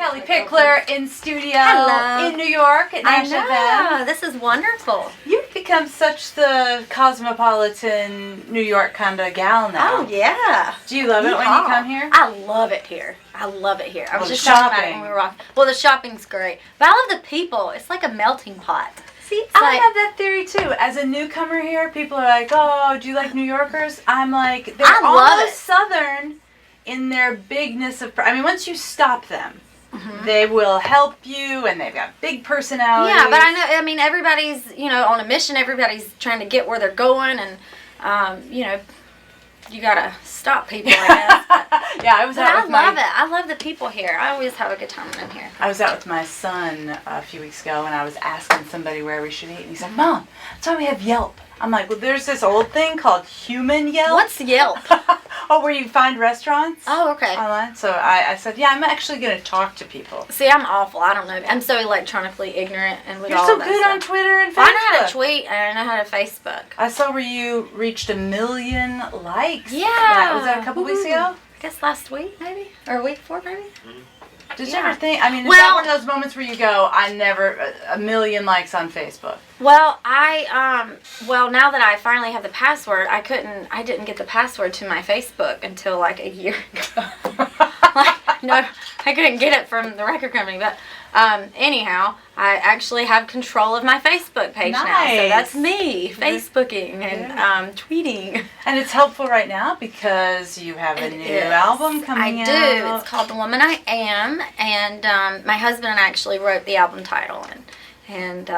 Kellie Pickler in studio in New York at NASH FM. This is wonderful. You've become such the cosmopolitan New York kind of gal now. Oh, yeah. Do you love it when you come here? I love it here. I love it here. I was just shopping. talking about it when we were walking. Well, the shopping's great. But I love the people. It's like a melting pot. See, I have that theory too. As a newcomer here, people are like, oh, do you like New Yorkers? I'm like, they're all Southern in their bigness of, I mean, once you stop them, they will help you, and they've got big personalities. Yeah, but I mean, everybody's, on a mission. Everybody's trying to get where they're going, and, you gotta stop people, I guess. But, yeah, I love it. I love the people here. I always have a good time when I'm here. I was out with my son a few weeks ago, and I was asking somebody where we should eat, and he's like, Mom, that's why we have Yelp. I'm like, well, there's this old thing called human Yelp. What's Yelp? Oh, where you find restaurants? Oh, okay. Online. So I said, yeah, I'm actually going to talk to people. See, I'm awful. I don't know. I'm so electronically ignorant. And with You're all so of that good stuff. on Twitter and Facebook. Well, I know how to tweet, and I know how to Facebook. I saw where you reached 1 million likes. Yeah. Was that a couple weeks ago? I guess last week, maybe? Or a week before, maybe? Did you ever think, is that one of those moments where you go, 1 million likes on Facebook? Well, now that I finally have the password, I didn't get the password to my Facebook until like a year ago. I couldn't get it from the record company, but anyhow, I actually have control of my Facebook page now. So that's me, Facebooking and tweeting. And it's helpful right now because you have a new album coming out. I do. It's called The Woman I Am, and my husband and I actually wrote the album title, and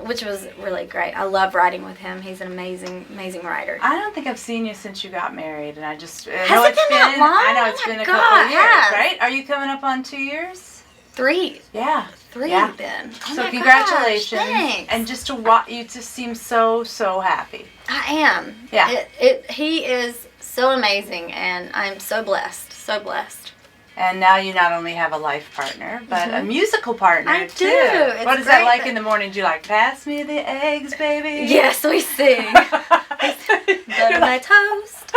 which was really great. I love writing with him. He's an amazing, amazing writer. I don't think I've seen you since you got married, and Has it been that long? I know it's been a couple of years, right? Are you coming up on 2 years? 3. Yeah. 3 then. Oh so my congratulations. Gosh, thanks. And just to watch you just seem so happy. I am. Yeah. He is so amazing, and I'm so blessed. So blessed. And now you not only have a life partner, but a musical partner, I too. do. What is that like in the morning? Do you like, pass me the eggs, baby? Yes, we sing. Butter my toast.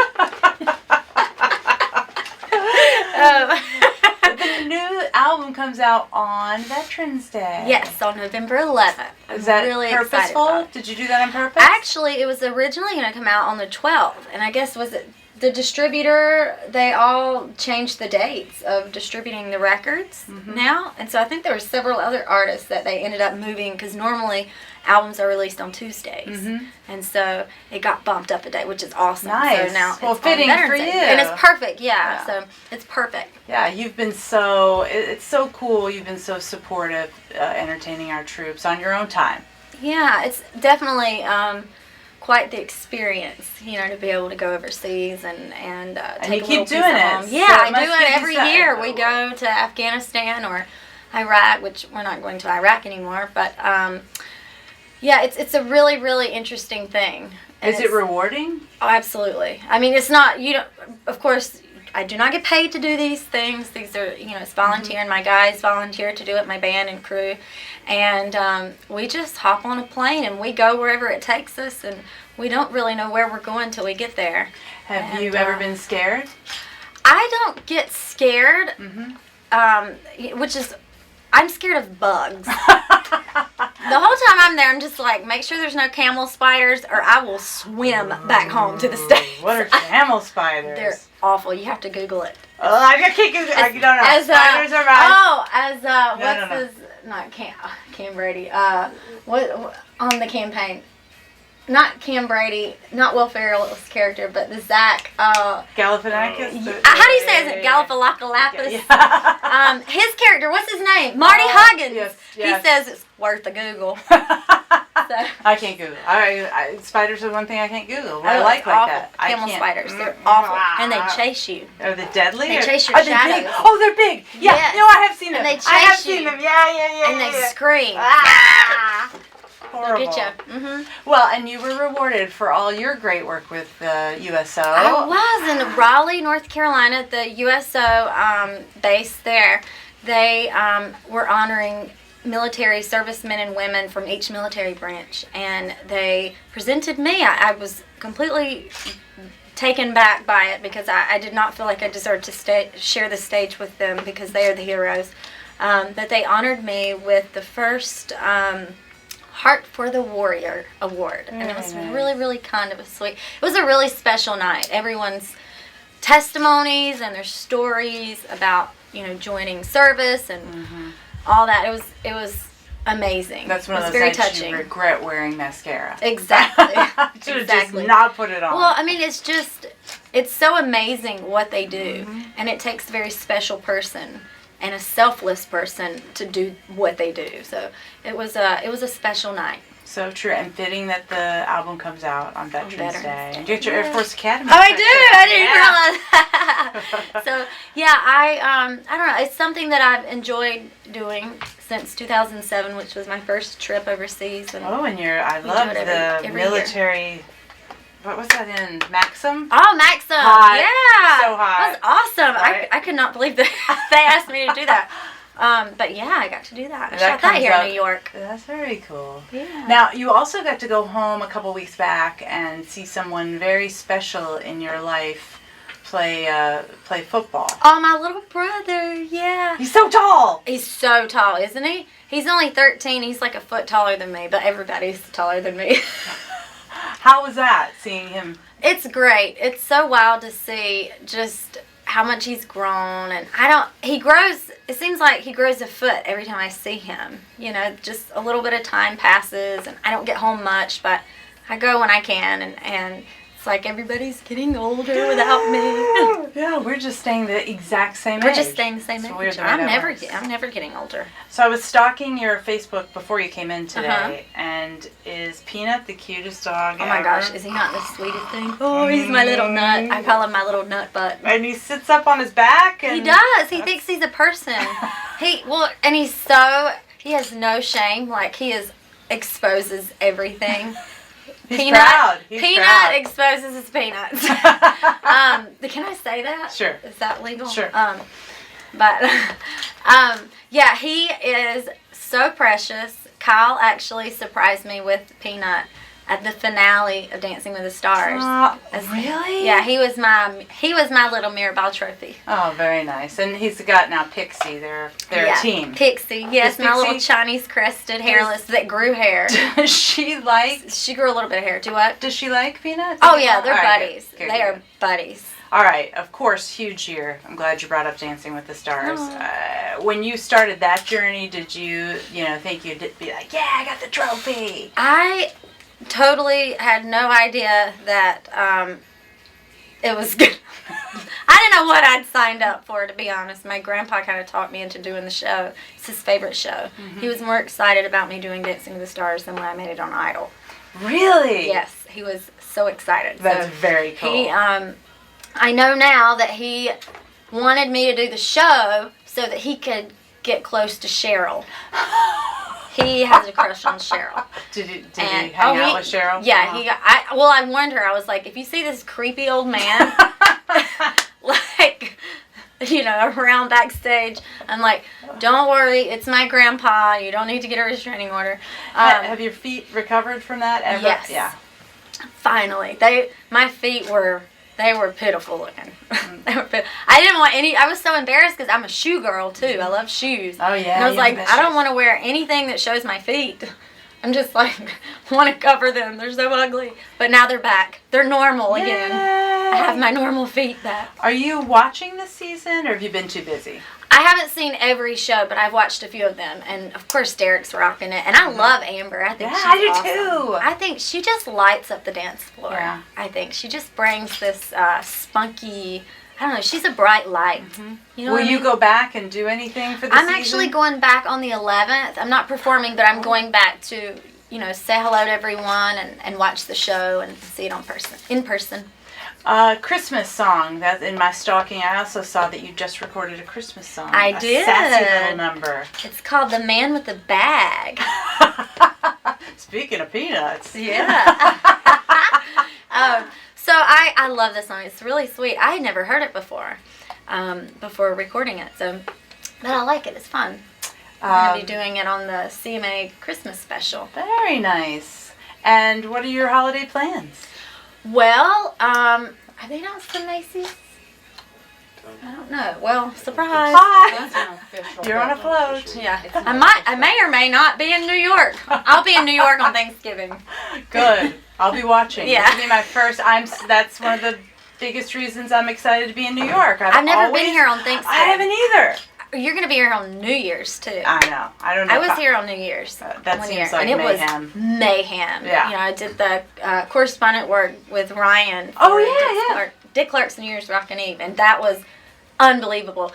The new album comes out on Veterans Day. Yes, on November 11th. Is that really purposeful? Did you do that on purpose? Actually, it was originally going to come out on the 12th, and I guess the distributor, they all changed the dates of distributing the records now. And so I think there were several other artists that they ended up moving, because normally albums are released on Tuesdays. And so it got bumped up a day, which is awesome. Nice. So now well, it's fitting on for Veterans you. Day. And it's perfect, yeah. So it's perfect. Yeah, you've been it's so cool. You've been so supportive, entertaining our troops on your own time. Yeah, it's definitely quite the experience, to be able to go overseas and take you a keep little doing piece it. of home. Yeah, So I do it every year. We go to Afghanistan or Iraq, which we're not going to Iraq anymore, but it's a really, really interesting thing. And Is it rewarding? Oh, absolutely. I mean, it's not, of course, I do not get paid to do these things. These are, it's volunteer, and my guys volunteer to do it, my band and crew. And we just hop on a plane and we go wherever it takes us, and we don't really know where we're going till we get there. Have you ever been scared? I don't get scared, which is, I'm scared of bugs. The whole time I'm there, I'm just like, make sure there's no camel spiders, or I will swim back home to the States. What are camel spiders? They're awful. You have to Google it. Oh, I can't Google. I don't know. Spiders are right. Not Cam Brady. What on the campaign? Not Cam Brady, not Will Ferrell's character, but the Zach. Galifianakis? How do you say it? Is it Galifianakis? Yeah. His character, what's his name? Marty Huggins. Yes. He says it's worth a Google. I can't Google. Spiders are one thing I can't Google. I like that. Camel spiders. They're awful. And they chase you. Are they deadly? They chase your shadows. Big? Oh, they're big. Yeah. Yes. No, I have seen them. And they chase I have you. seen them. Yeah. And they scream. Horrible. They'll get you. Well, and you were rewarded for all your great work with the USO. I was in Raleigh, North Carolina, the USO base there. They were honoring military servicemen and women from each military branch, and they presented me. I was completely taken back by it because I did not feel like I deserved to share the stage with them because they are the heroes. But they honored me with the first Heart for the Warrior award. And it was really, really kind of a sweet. It was a really special night. Everyone's testimonies and their stories about, joining service and all that. It was amazing. That's one of those very nights touching. You regret wearing mascara. Exactly. Should have just not put it on. Well, I mean, it's so amazing what they do, and it takes a very special person and a selfless person to do what they do. So it was a special night. So true, and fitting that the album comes out on Veterans Day. And you get your Air Force Academy. Oh, I didn't realize that. So, yeah, I don't know. It's something that I've enjoyed doing since 2007, which was my first trip overseas. And I love the military. Year. What was that in? Maxim? Oh, Maxim. Hot. Yeah. So hot. That was awesome. Right? I could not believe that they asked me to do that. But yeah, I got to do that. I shot that here in New York. That's very cool. Yeah. Now, you also got to go home a couple weeks back and see someone very special in your life play football. Oh, my little brother, yeah. He's so tall. He's so tall, isn't he? He's only 13. He's like a foot taller than me, but everybody's taller than me. How was that, seeing him? It's great. It's so wild to see just how much he's grown, and it seems like he grows a foot every time I see him. Just a little bit of time passes, and I don't get home much, but I go when I can, and it's like everybody's getting older without me. Yeah, we're just staying the exact same age. We're just staying the same age. Weird I'm never getting older. So I was stalking your Facebook before you came in today, and is Peanut the cutest dog ever? Oh my gosh, is he not the sweetest thing? Oh, he's my little nut. I call him my little nut butt. And he sits up on his back. And he does. He thinks he's a person. And he has no shame. Like, exposes everything. He's proud. Peanut exposes his peanuts. Can I say that? Sure. Is that legal? Sure. Yeah, he is so precious. Kyle actually surprised me with Peanut at the finale of Dancing with the Stars. Really? Yeah, he was my little Mirabelle trophy. Oh, very nice. And he's got now Pixie. They're a team. Pixie, yes, my little Chinese crested hairless that grew hair. She grew a little bit of hair. Do what? Does she like Peanut? Oh yeah, they're buddies. Good. They are buddies. All right, of course, huge year. I'm glad you brought up Dancing with the Stars. When you started that journey, did you think you'd be like, yeah, I got the trophy? I totally had no idea that it was good. I didn't know what I'd signed up for, to be honest. My grandpa kind of talked me into doing the show. It's his favorite show. He was more excited about me doing Dancing with the Stars than when I made it on Idol. Really? Yes, he was so excited. That's very cool. I know now that he wanted me to do the show so that he could get close to Cheryl. He has a crush on Cheryl. Did he hang out with Cheryl? Yeah, I warned her. I was like, if you see this creepy old man, around backstage, I'm like, don't worry, it's my grandpa. You don't need to get a restraining order. Have your feet recovered from that ever? Yes. Yeah. Finally, my feet were. They were pitiful looking. I didn't want any. I was so embarrassed because I'm a shoe girl too. I love shoes. Oh yeah. And I was like, I don't want to wear anything that shows my feet. I'm just like, want to cover them. They're so ugly. But now they're back. They're normal again. I have my normal feet back. Are you watching this season, or have you been too busy? I haven't seen every show, but I've watched a few of them. And, of course, Derek's rocking it. And I love Amber. I think she's I do awesome. too. I think she just lights up the dance floor. Yeah. I think she just brings this spunky, I don't know, she's a bright light. You know Will you go back and do anything for the season? I'm actually going back on the 11th. I'm not performing, but I'm going back to, say hello to everyone and watch the show and see it in person. Christmas song. That in my stalking, I also saw that you just recorded a Christmas song. I did. A sassy little number. It's called "The Man with the Bag." Speaking of peanuts. Yeah. So I love this song. It's really sweet. I had never heard it before recording it. But I like it. It's fun. I'm going to be doing it on the CMA Christmas special. Very nice. And what are your holiday plans? Well, are they not some Macy's? I don't know. Well, surprise. Hi. You're on a float. Yeah. I may or may not be in New York. I'll be in New York on Thanksgiving. Good. I'll be watching. Yeah. This will be my first. That's one of the biggest reasons I'm excited to be in New York. I've never been here on Thanksgiving. I haven't either. You're going to be here on New Year's, too. I know. I don't know. I was here on New Year's. That seems like and it mayhem. was mayhem. Yeah. You know, I did the correspondent work with Ryan. Dick Clark's New Year's Rockin' Eve, and that was unbelievable.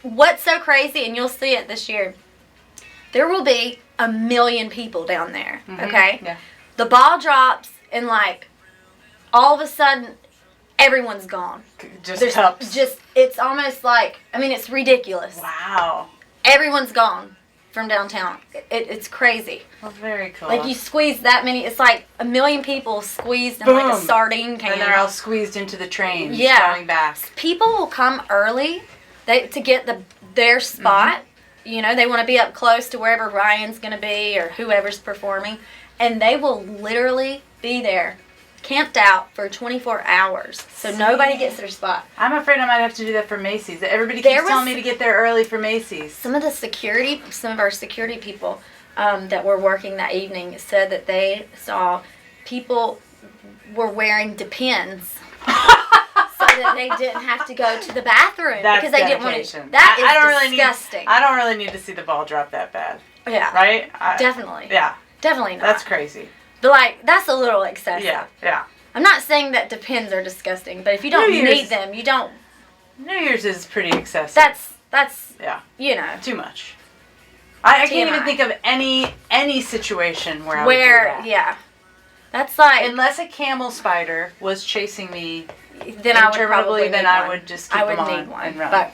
What's so crazy, and you'll see it this year, there will be 1 million people down there, okay? Yeah. The ball drops, and, like, all of a sudden, everyone's gone. It's almost like, I mean, it's ridiculous. Wow. Everyone's gone from downtown. It's crazy. Well, very cool. Like, you squeeze that many, it's like 1 million people squeezed in like a sardine can. And they're all squeezed into the train going back. People will come early to get their spot. You know, they want to be up close to wherever Ryan's going to be or whoever's performing. And they will literally be there, camped out for 24 hours. So nobody gets their spot. I'm afraid I might have to do that for Macy's. Everybody keeps telling me to get there early for Macy's. Some of our security people that were working that evening said that they saw people were wearing Depends so that they didn't have to go to the bathroom because they didn't want to. That is disgusting. I don't really need to see the ball drop that bad. Yeah. Right? Definitely. Yeah. Definitely not. That's crazy. But, like, that's a little excessive. Yeah. I'm not saying that Depends are disgusting, but if you don't need them, you don't. New Year's is pretty excessive. That's yeah. You know. Too much. I can't even think of any situation where I would do that. Yeah. That's like. Unless a camel spider was chasing me, then I would probably need one. I would just keep them on need one. And run. But,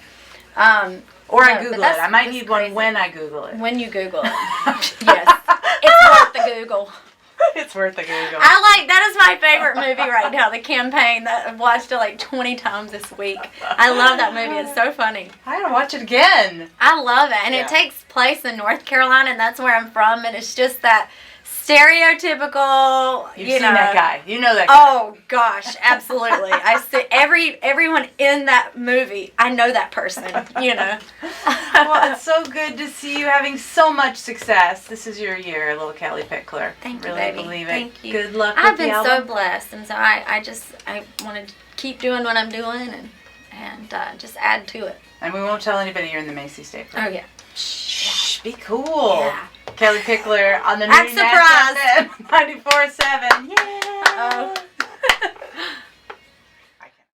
or I Google it. I might need one when I Google it. When you Google it. Yes. It's worth the Google. It's worth the Google. That is my favorite movie right now, The Campaign. That I've watched it like 20 times this week. I love that movie. It's so funny. I gotta watch it again. I love it. And it takes place in North Carolina, and that's where I'm from. And it's just that stereotypical, You've seen that guy. You know that guy. Oh, gosh. Absolutely. I see everyone in that movie, I know that person, you know. Well, it's so good to see you having so much success. This is your year, little Kellie Pickler. Thank you, really baby. Believe it. Thank you. Good luck I've with the been album. so blessed, and so I want to keep doing what I'm doing and just add to it. And we won't tell anybody you're in the Macy's State Fair. Oh, yeah. Shh, be cool. Yeah. Kellie Pickler on the new Act surprised. NASH FM 94.7. Yeah. Uh-oh.